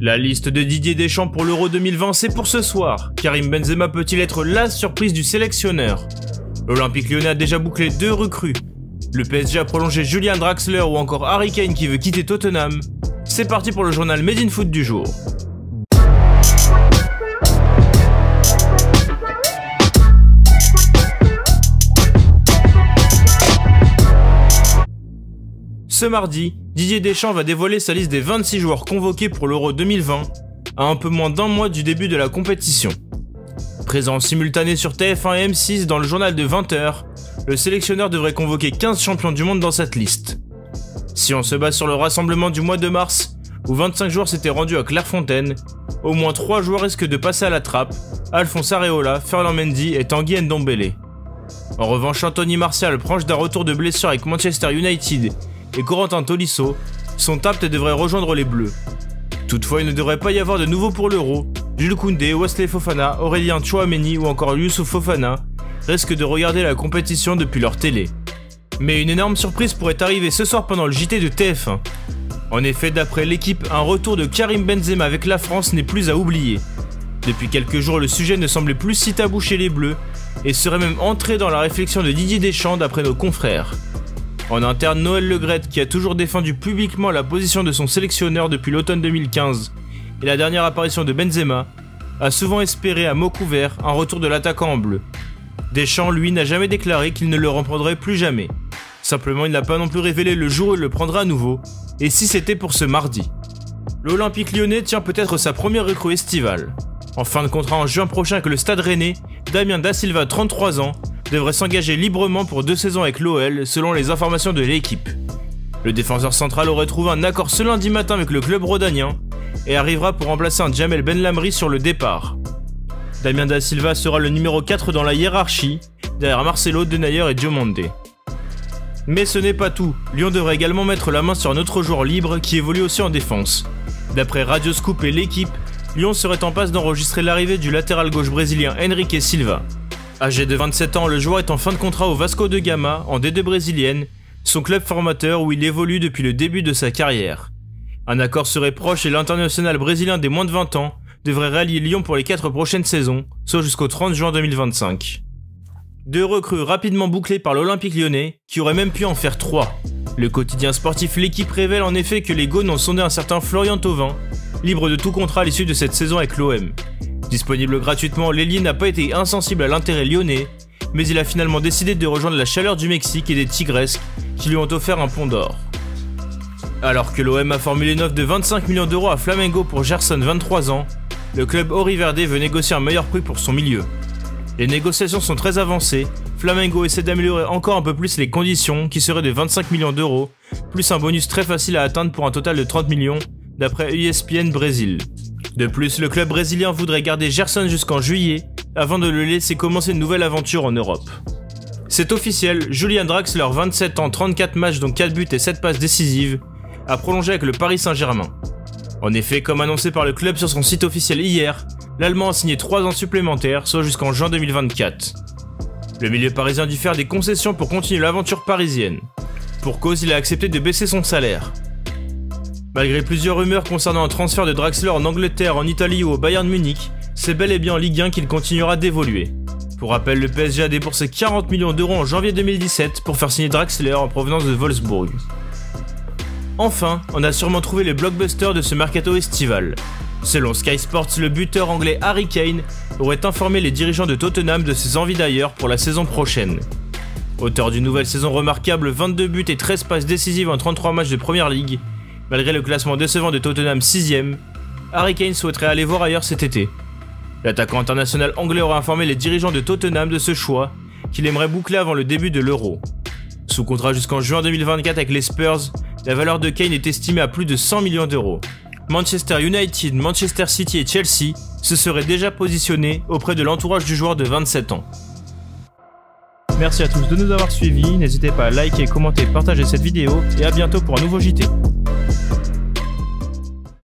La liste de Didier Deschamps pour l'Euro 2020, c'est pour ce soir. Karim Benzema peut-il être la surprise du sélectionneur? L'Olympique Lyonnais a déjà bouclé 2 recrues. Le PSG a prolongé Julian Draxler ou encore Harry Kane qui veut quitter Tottenham. C'est parti pour le journal Made in Foot du jour. Ce mardi, Didier Deschamps va dévoiler sa liste des 26 joueurs convoqués pour l'Euro 2020, à un peu moins d'un mois du début de la compétition. Présent en simultané sur TF1 et M6 dans le journal de 20h, le sélectionneur devrait convoquer 15 champions du monde dans cette liste. Si on se base sur le rassemblement du mois de mars, où 25 joueurs s'étaient rendus à Clairefontaine, au moins 3 joueurs risquent de passer à la trappe: Alphonse Areola, Ferland Mendy et Tanguy Ndombele. En revanche, Anthony Martial, proche d'un retour de blessure avec Manchester United, et Corentin Tolisso sont aptes et devraient rejoindre les Bleus. Toutefois, il ne devrait pas y avoir de nouveau pour l'Euro. Jules Koundé, Wesley Fofana, Aurélien Tchouaméni ou encore Youssouf Fofana risquent de regarder la compétition depuis leur télé. Mais une énorme surprise pourrait arriver ce soir pendant le JT de TF1. En effet, d'après l'équipe, un retour de Karim Benzema avec la France n'est plus à oublier. Depuis quelques jours, le sujet ne semblait plus si tabou chez les Bleus et serait même entré dans la réflexion de Didier Deschamps d'après nos confrères. En interne, Noël Le Graët, qui a toujours défendu publiquement la position de son sélectionneur depuis l'automne 2015 et la dernière apparition de Benzema, a souvent espéré à mots couverts un retour de l'attaquant en bleu. Deschamps, lui, n'a jamais déclaré qu'il ne le reprendrait plus jamais. Simplement, il n'a pas non plus révélé le jour où il le prendra à nouveau, et si c'était pour ce mardi. L'Olympique Lyonnais tient peut-être sa première recrue estivale. En fin de contrat en juin prochain avec le Stade Rennais, Damien Da Silva, 33 ans, devrait s'engager librement pour 2 saisons avec l'OL, selon les informations de l'équipe. Le défenseur central aurait trouvé un accord ce lundi matin avec le club rhodanien et arrivera pour remplacer un Jamel Benlamri sur le départ. Damien Da Silva sera le numéro 4 dans la hiérarchie, derrière Marcelo, Denayer et Diomandé. Mais ce n'est pas tout, Lyon devrait également mettre la main sur un autre joueur libre qui évolue aussi en défense. D'après Radio Scoop et l'équipe, Lyon serait en passe d'enregistrer l'arrivée du latéral gauche brésilien Henrique Silva. Âgé de 27 ans, le joueur est en fin de contrat au Vasco de Gama, en D2 brésilienne, son club formateur où il évolue depuis le début de sa carrière. Un accord serait proche et l'international brésilien des moins de 20 ans devrait rallier Lyon pour les 4 prochaines saisons, soit jusqu'au 30 juin 2025. 2 recrues rapidement bouclées par l'Olympique Lyonnais, qui aurait même pu en faire 3. Le quotidien sportif L'équipe révèle en effet que les Gaunes ont sondé un certain Florian Thauvin, libre de tout contrat à l'issue de cette saison avec l'OM. Disponible gratuitement, l'ailier n'a pas été insensible à l'intérêt lyonnais, mais il a finalement décidé de rejoindre la chaleur du Mexique et des Tigresses qui lui ont offert un pont d'or. Alors que l'OM a formulé une offre de 25 millions d'euros à Flamengo pour Gerson, 23 ans, le club Auriverde veut négocier un meilleur prix pour son milieu. Les négociations sont très avancées, Flamengo essaie d'améliorer encore un peu plus les conditions qui seraient de 25 millions d'euros, plus un bonus très facile à atteindre pour un total de 30 millions, d'après ESPN Brésil. De plus, le club brésilien voudrait garder Gerson jusqu'en juillet, avant de le laisser commencer une nouvelle aventure en Europe. C'est officiel, Julian Draxler, 27 ans, 34 matchs dont 4 buts et 7 passes décisives, a prolongé avec le Paris Saint-Germain. En effet, comme annoncé par le club sur son site officiel hier, l'Allemand a signé 3 ans supplémentaires, soit jusqu'en juin 2024. Le milieu parisien dut faire des concessions pour continuer l'aventure parisienne. Pour cause, il a accepté de baisser son salaire. Malgré plusieurs rumeurs concernant un transfert de Draxler en Angleterre, en Italie ou au Bayern Munich, c'est bel et bien en Ligue 1 qu'il continuera d'évoluer. Pour rappel, le PSG a déboursé 40 millions d'euros en janvier 2017 pour faire signer Draxler en provenance de Wolfsburg. Enfin, on a sûrement trouvé le blockbuster de ce mercato estival. Selon Sky Sports, le buteur anglais Harry Kane aurait informé les dirigeants de Tottenham de ses envies d'ailleurs pour la saison prochaine. Auteur d'une nouvelle saison remarquable, 22 buts et 13 passes décisives en 33 matchs de Premier League, malgré le classement décevant de Tottenham 6ème, Harry Kane souhaiterait aller voir ailleurs cet été. L'attaquant international anglais aurait informé les dirigeants de Tottenham de ce choix, qu'il aimerait boucler avant le début de l'Euro. Sous contrat jusqu'en juin 2024 avec les Spurs, la valeur de Kane est estimée à plus de 100 millions d'euros. Manchester United, Manchester City et Chelsea se seraient déjà positionnés auprès de l'entourage du joueur de 27 ans. Merci à tous de nous avoir suivis, n'hésitez pas à liker, commenter, partager cette vidéo et à bientôt pour un nouveau JT.